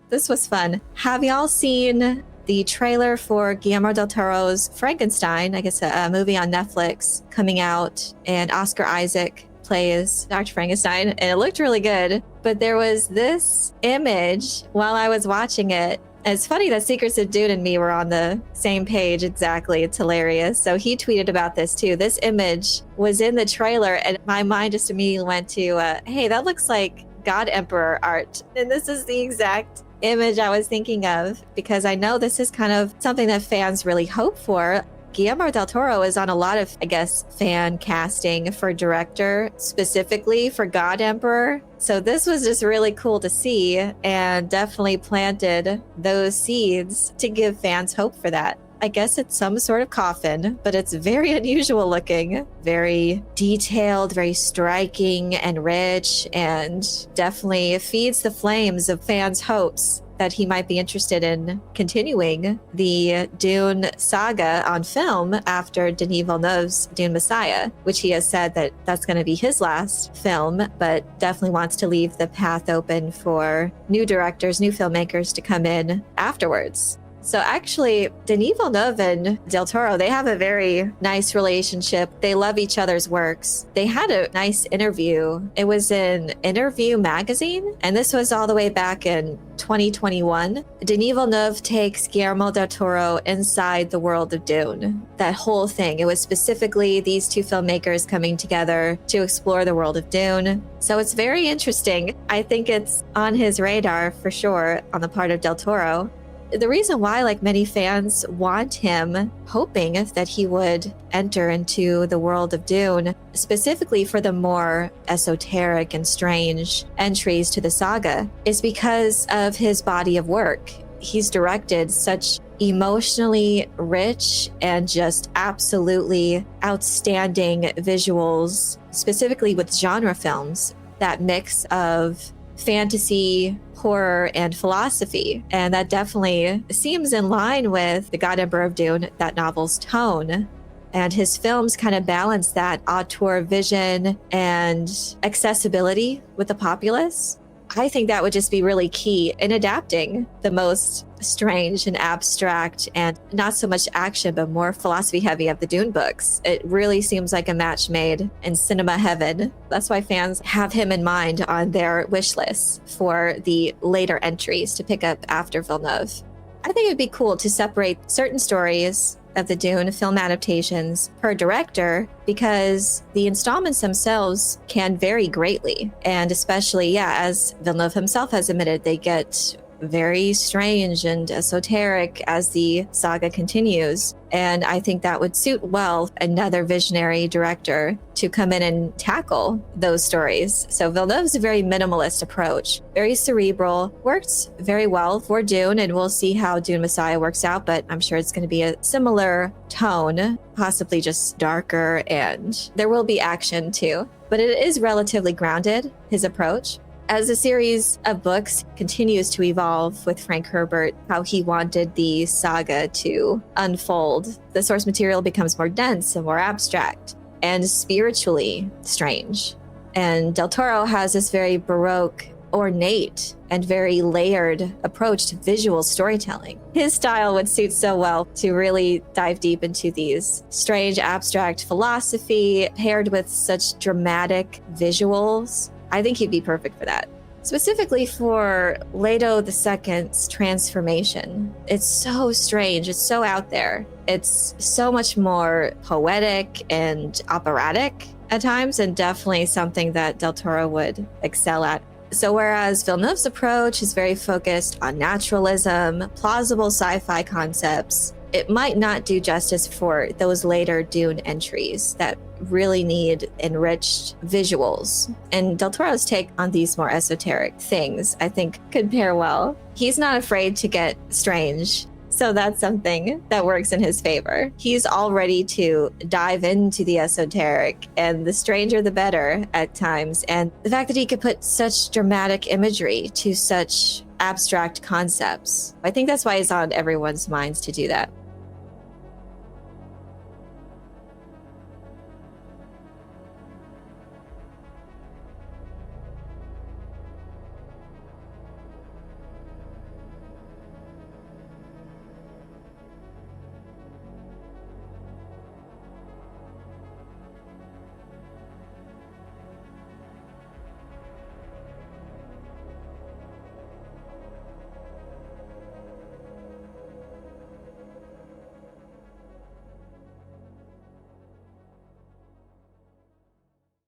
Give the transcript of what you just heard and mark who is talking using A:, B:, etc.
A: This was fun. Have y'all seen the trailer for Guillermo del Toro's Frankenstein? I guess a movie on Netflix coming out, and Oscar Isaac plays Dr. Frankenstein, and it looked really good. But there was this image while I was watching it. It's funny that Secrets of Dune and me were on the same page exactly. It's hilarious. So he tweeted about this too. This image was in the trailer, and my mind just immediately went to, hey, that looks like God Emperor art. And this is the exact image I was thinking of, because I know this is kind of something that fans really hope for. Guillermo del Toro is on a lot of, I guess, fan casting for director, specifically for God Emperor. So this was just really cool to see, and definitely planted those seeds to give fans hope for that. I guess it's some sort of coffin, but it's very unusual looking, very detailed, very striking and rich, and definitely feeds the flames of fans' hopes that he might be interested in continuing the Dune saga on film after Denis Villeneuve's Dune Messiah, which he has said that that's going to be his last film, but definitely wants to leave the path open for new directors, new filmmakers to come in afterwards. So actually, Denis Villeneuve and Del Toro, they have a very nice relationship. They love each other's works. They had a nice interview. It was in Interview magazine, and this was all the way back in 2021. Denis Villeneuve takes Guillermo del Toro inside the world of Dune. That whole thing, it was specifically these two filmmakers coming together to explore the world of Dune. So it's very interesting. I think it's on his radar for sure on the part of Del Toro. The reason why, like many fans, want him, hoping that he would enter into the world of Dune, specifically for the more esoteric and strange entries to the saga, is because of his body of work. He's directed such emotionally rich and just absolutely outstanding visuals, specifically with genre films, that mix of fantasy, horror, and philosophy. And that definitely seems in line with The God Emperor of Dune, that novel's tone. And his films kind of balance that auteur vision and accessibility with the populace. I think that would just be really key in adapting the most strange and abstract and not so much action, but more philosophy heavy of the Dune books. It really seems like a match made in cinema heaven. That's why fans have him in mind on their wish lists for the later entries to pick up after Villeneuve. I think it'd be cool to separate certain stories of the Dune film adaptations per director, because the installments themselves can vary greatly. And especially, as Villeneuve himself has admitted, they get very strange and esoteric as the saga continues. And I think that would suit well another visionary director to come in and tackle those stories. So Villeneuve's a very minimalist approach, very cerebral, works very well for Dune, and we'll see how Dune Messiah works out, but I'm sure it's going to be a similar tone, possibly just darker, and there will be action too. But it is relatively grounded, his approach. As the series of books continues to evolve with Frank Herbert, how he wanted the saga to unfold, the source material becomes more dense and more abstract and spiritually strange. And Del Toro has this very Baroque, ornate, and very layered approach to visual storytelling. His style would suit so well to really dive deep into these strange, abstract philosophy paired with such dramatic visuals. I think he'd be perfect for that. Specifically for Leto II's transformation. It's so strange. It's so out there. It's so much more poetic and operatic at times, and definitely something that Del Toro would excel at. So whereas Villeneuve's approach is very focused on naturalism, plausible sci-fi concepts, it might not do justice for those later Dune entries that really need enriched visuals. And Del Toro's take on these more esoteric things, I think, could pair well. He's not afraid to get strange, so that's something that works in his favor. He's all ready to dive into the esoteric, and the stranger the better at times. And the fact that he could put such dramatic imagery to such abstract concepts, I think that's why he's on everyone's minds to do that.